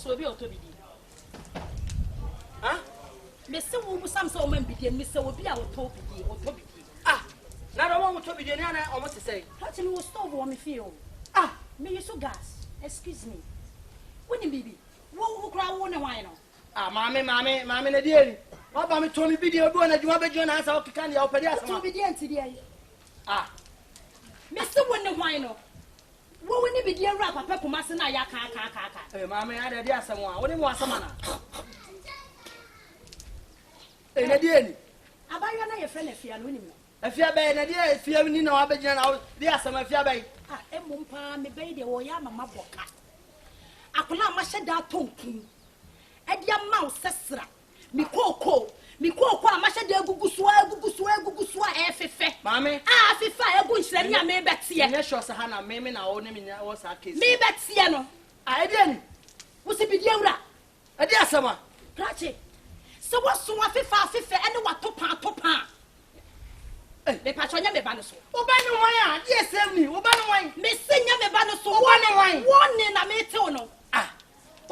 so be otobidi. Me se wo musam so man bidi me se wo bi a otobidi. Na do mo otobidi ni ana o mo se say. Touch me wo stove wo me feel. Me use gas. Excuse me. Woni bibi. Wo kra wo ne wan no. Mami na die. Wa ba me to me bidi obi na djuma be jona asa o kika ne ya opedi asama. To bidi anti die. Me se wo ne wan no. Wo woni bidi awura papa Kumasi na ya ka. Mami ada dia asama wo ne mo asama na. Na die ni. Abayo na ye fe na fia no ni mo. Afia be na die fia ni na wa be jina na dia asama afia be. Emumpa me be de wo ya mama boka. Akola ma hyeda tonkin. Edia ma wo sesra. Mi koko a ma hyeda agugusuwa efefe. Mami. Afefa egu nhyira ni a me betie. Nye sure sa ha na me na wo ne me wo sa case. Me betie no. Edia ni. Wo se bidi awura. Edia asama. Krache. Se wo so afefa ene wa topa. Me pachonya me ba no so. Oba ne wan a, die sem ni, oba ne wan. Me senya me ba no so. Oba ne wan. Warning na me tell no.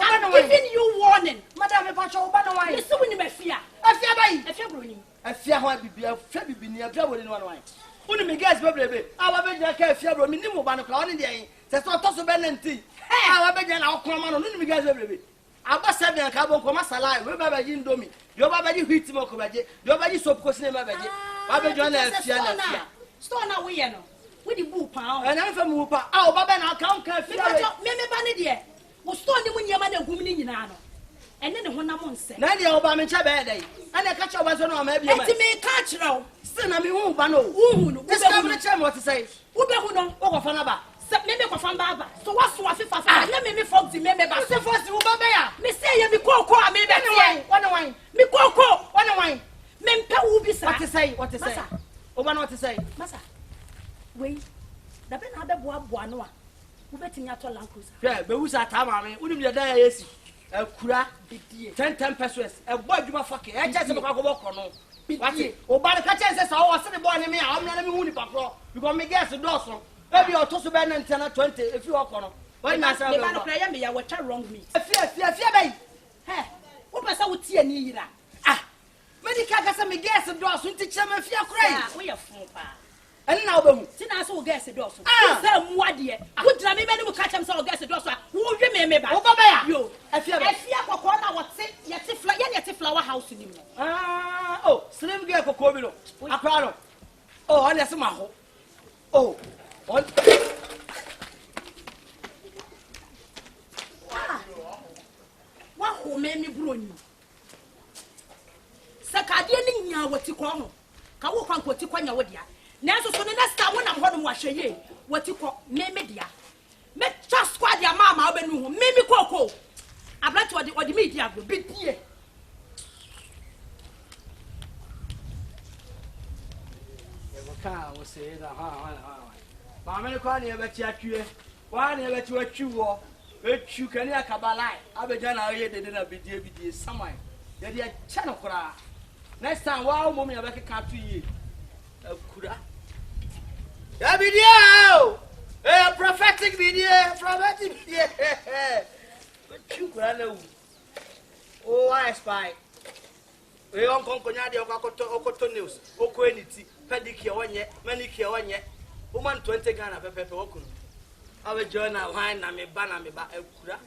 I'm giving you warning. Madam, me pacho oba ne wan. Me se woni me fia. Afia bai. Afia broni. Afia ho bibia, afia bibini, afia woni ne wan. Uni me guys bebrebe. Awa be ja ka afia bro, me ni mo ba no kla, oni de yin. Se so to so be nanti. Awa be ja na okoma no, ni me guys bebrebe. Aba 7 ka bon koma salai, we ba ba ji ndomi. Yo ba ba ji hit mo ko ba je. Yo ba ji soap ko sine ma ba je. Wa be jo na afia. Store na we ye no. We di bu pa. E na fa mu pa. O ba be na ka afia. Me ba ne de. Wo store ni mu nyema na gum ni nyina no. Ene ne honam nse. Na de o ba me ncha be dey. Ana ka che o ba so na o ma bia ma. Enti me ka kire o. Se na me hu ba no. Hu no. This ka me che mo to say. Wo be hu no. Wo ko fa na ba. Me ko fa ba. So what so afifa fa. Na me Foxy me ba. Se Foxy wo ba be ya. Me say ye me koko a me be tie. One wan. Me koko. One wan. Me mpa wo bi sa. What to say? What to say? Oba no what to say? Masa. Wei. Da be na boa no a. Wo betimi ato lankusa. Be wu sa ta ma me. Unim ye da ya yesi. Akura Bidie. 10 pesos. E bo adwuma fake. E che se ko ko no. Wati. Oba no ka che se sa wo se de bo ne me a. O me na me hu ni papro. Because me guess do so. Maybe o to so be 19 na 20 if you walk on. Why na say? Me ba no kra ya me ya wacha wrong me. Afia be. He. Wo pesa wo tie ni yira. Medical ka say me guess do so nti che me fia krai. Wo ye fun pa. Eni na obahu. Ti na so wo guess do so. Say mu ade. Wo dra me be ni wo ka chem say wo guess do so. Wo hwe me ba. Wo ba ya? Yo. Afia kokko na wo te ye te fla ye te flower house ni mo. Oh, slim girl kokko bi no. Akra no. Oh, on yesi ma ho. Oh. On. Wa ho me mi broni. Sakade ni nya woti ko ho. Ka wo kwan ko ti kwanya wo dia. Na so so ne next time wonam ho no mo ahweye. Woti ko me dia. Me cha squad ya mama obenu ho. Me koko. Abrat odi me dia go bidie. Ka wo say da ha. Ma me ko na e be ti atwe. Wa na e be ti atwu wo. Etwu kan ya kabalai. Abeja na ye dede na bidie saman. Ye de cha no kora. Next time wa mo me ya be ka tu yi. Akura. Ya video. Prophetic video. Etwu kora na wu. Oh, I spy. We on konkonya de okoto news. Oko eniti. Pedicure wanye, manicure wanye. Woman 20 Ghana pepe okun. Awe joina wine na me ba ekura.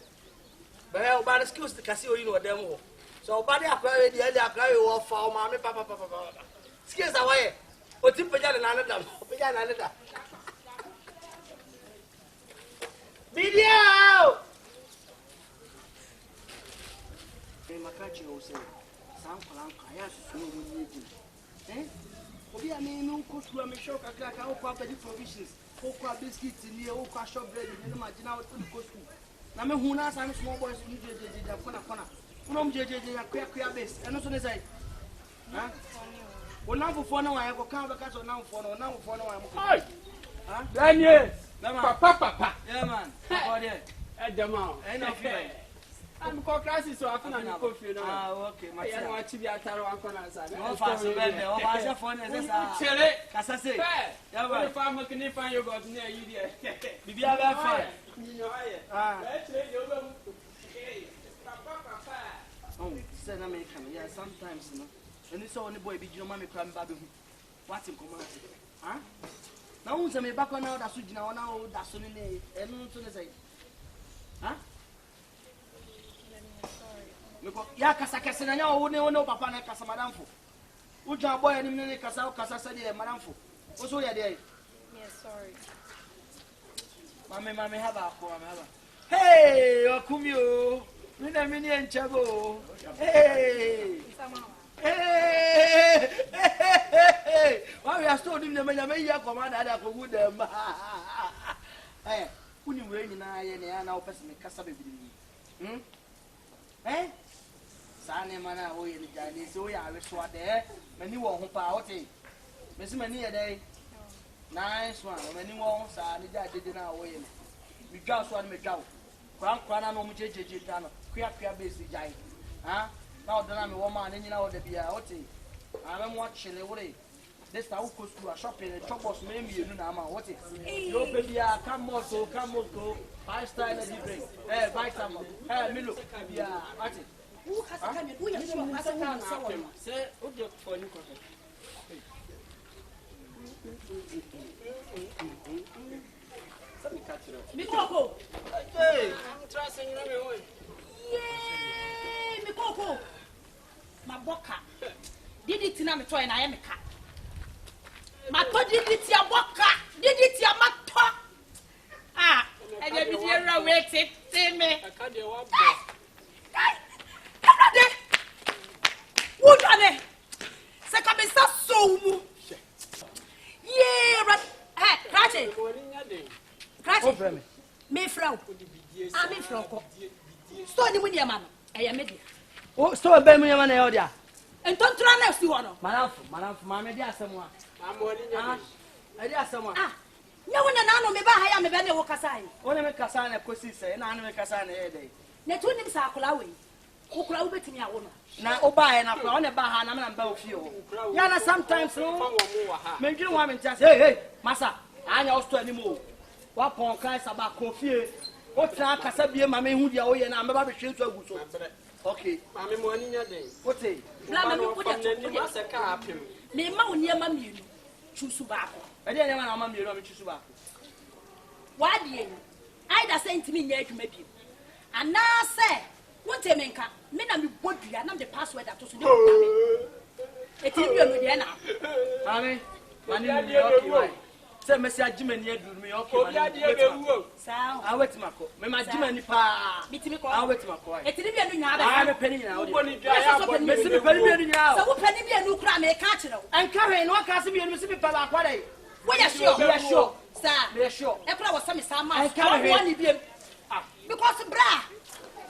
But e oba skills to kasi oyin odem ho. So oba de akwa we de akwa we wo fa o ma me papa. Skills awaye. O ti peja na anada. Peja na anada. Video. E makachi o se. Sam kolan kaya su wo ni Obi ame no kosu ame shock akaka o kwa pedi provisions o kwa biscuits ni o kwa shop bread ni ma gina o tun kosu na me hu na some small boys ni jeje kona unom jeje ya base eno so ne sai ha o na fofo na wa ko kan ba ka so na fofo na wa mo hey ha Daniel papa yeah man about there Jamal no feel I'm called crisis, so I can't coffee now. Ah, okay, my dear. I want to be a tarot and corner. No fast, baby. Oh, I just phone is a chili. Casase. Yeah, but if I'm looking if you got near you there. Bibi, I got fair. You know, ah, say na me come. Yeah, sometimes you know. And this only boy be you know me cry me baby. What him Kumasi? Huh? Now who say me back on now that so gina now that so ne enu to ne say. Huh? Because ya kasa kasa na nya wo ne papa na kasa madam fo. Wo jwa boy ani ne kasa say dey madam fo. Wo so ya dey. Yes, sorry. Mami have a hey, Okumio. Mina mini and Chago. Hey. Hey. Why we are still doing the Maya command at a good eh, couldn't wait in I now person a Casabi. Eh? Sane mana, oh, in the Chinese, oh, I was what there. Many won't power. Miss Many a day. Nice one. Many won't, I didn't know. We just want me go. Crank, no much done. Queer busy giant. Huh? Now, the name of woman, and you know, the beer, I'm watching the way. This now goes to a shopping and chop us, maybe you know, what is your baby? Come go. 5 star energy drink. Eh, buy some. Eh, me look. Yeah, what is Who has a camera? Who is someone? Say, what do you for you? Mikoko. Hey, I'm trusting you. Yay, Mikoko. My boka. Did it in a toy and I am a cat. My toy did it your boka. Did it your matter. Ah, and you be here waiting. See me. I can't do one. I'm not there. Who's on it? Second is so. Yeah, but hey, Ratchet. Ratchet. Me frau. Ah, me frau. So ni mun yama no. E ya media. oh, so a baby man elder. En ton tra na si wo no. Madam, mama dey asemo a. I'm only I dey asemo. Ah. Nya wona na no me ba ha ya me be na wo kasa yi. Wona me kasa na kosi say na me kasa na e dey. Na tu nim sa akola we. Wo kula wo betimi awo no. Na oba na kwa wona ba ha na me na ba ofie o. Ya na sometimes no. Me dwiri wa me ntia say hey, masa, anya wo sto animo. Wa pon kan saba kofie. O tra kasa bie ma me hu dia wo ye na me ba be hwe nso agu so. Okay. Mami mo ani nya den. Ote. Bla me wo de Ni ma se ka apem. me ma wo niema mienu. Chusu ba ko. E dey na ma me ro me chusu ba. Wa de ni. Ai da se ntimi nya adwuma bi. Ana se wonte me nka me na me bodua na me password ato so de ko me. Eti bi no de na. Mami, mani ni okay why? Say me say agimani adu me okay mani. Sao. I wait mako. Me ma agimani pa. Bitimi ko. I wait mako. Eti bi anu nya Ah, me ba. peni nya. Wo ni dua ya bo Me se me peni bi anu nya. So wo pani bi anu kura me ka kire wo. Enka he no aka se bi anu se bi pa ba kwa dai. Wo ya sure. We are sure. Sa. We are sure. E kura wo sa me sa ma. I can't Wo ni bi em. Because bra.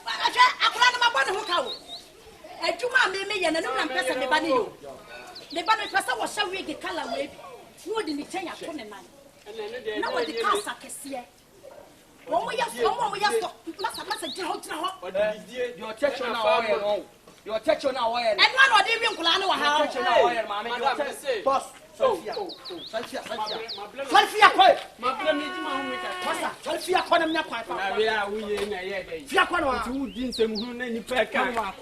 Aja akura na ma bo ne ho ka wo. Adwuma me ye na na mpesa me ba ne yo. Me ba no pesa wo sha wig color we bi. Wo di ni tenya to ne man. Na wo di kasa kese. Wo ya so masa jira ho. Your church na o ye no. Your church na o ye. And one of them kula na wa ha. Church na o ye mama. Your church. Boss. Sofia. Ma bla me di ma hu me ka. Masa. Sofia kwa na mnya kwa pa. Na we a wo ye na ye dey. Fia kwa na. Ti wo di nsem hu na ni pa ka.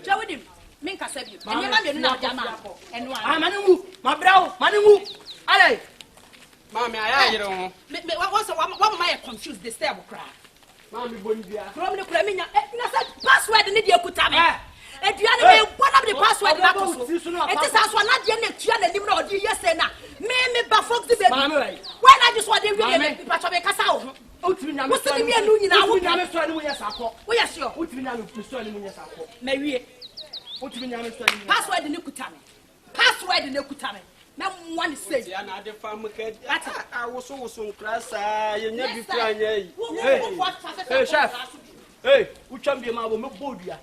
Jawodim. Men ka sabi. Enye ma me na jama. Eno Ah, mani ngu. Ma brao, mani ngu. Ale. Mami aya yire ho. me what am I confused this step cry. Mami boni bia. From the kura me nya na say password ni dey kuta me. Edua ne me bona the password na to so. It is as one na dey na tua na nim na odi yese na. Me ba Foxybabay. Mami wai. When I just want dey really pa cho me kasa wo. Otimi na me. Wo se me anu nyina wo. Otimi na me so ani mu yesa akọ. Wo ya sure. Otimi na me so ani mu yesa akọ. Me wie. Otimi na me so ani mu. Password ni kuta me. Password ni kuta me. Na one say. Ya na de fa mu ka. Ata. Awoso nkra sa ye nya bi kura nya yi. Hey chef. Hey, uchambie ma bo me bodua.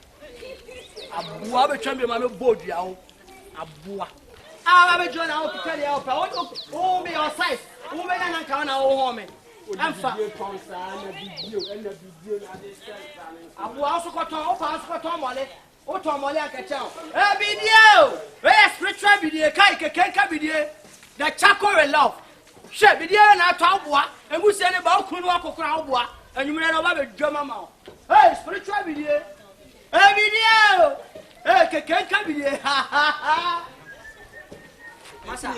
Abua be chambie ma me bodua ho. Abua. Ah, ba be join na o kitale ya o pa. O be your size. O be na nka na o ho me. Amfa. Abua so koton, o pa so koton mole. O to mole akacha. Eh video. Eh spiritual video kai kekenka video. The Chacoal love. She video na to abua. Engusi ne ba okunu akokora abua. Enyumire na ba be dwama ma. Hey spiritual video. Hey video. video. Masa,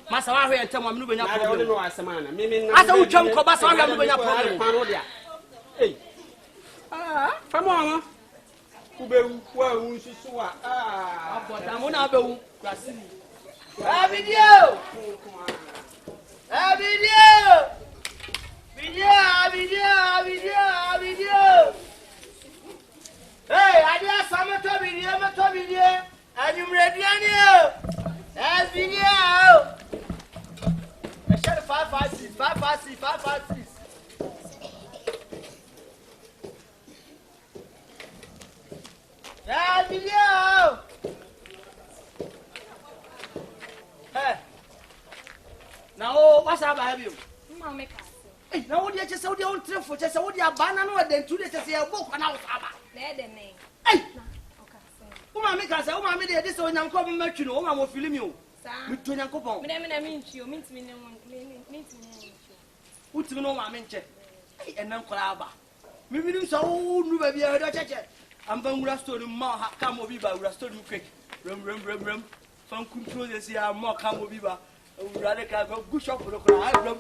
Masa, I hear tell me when you don't know as a man. Maybe I don't jump Kobasa, I have when you problem. Hey, come on. Ube wa unsusua. But I'm on abu. A video. Video. Hey, I just saw video. And you ready on you? That's video. I shot 556. That's video. Hey. Now, what's up, have you? Hey, now what you just saw the old trip for just what you are banana and then 2 days to see a book and I was Hey! Uma make us, Uma made this one. I'm coming back to know. I'm going to film you. With Tony Coupon. What's the name? I'm in check. And I'm Colaba. Maybe you saw new baby. I'm going to store him more. Come over by Rastor Quick. Rum. Some control this year more come over. Rather, go good shop for the crowd. Rum.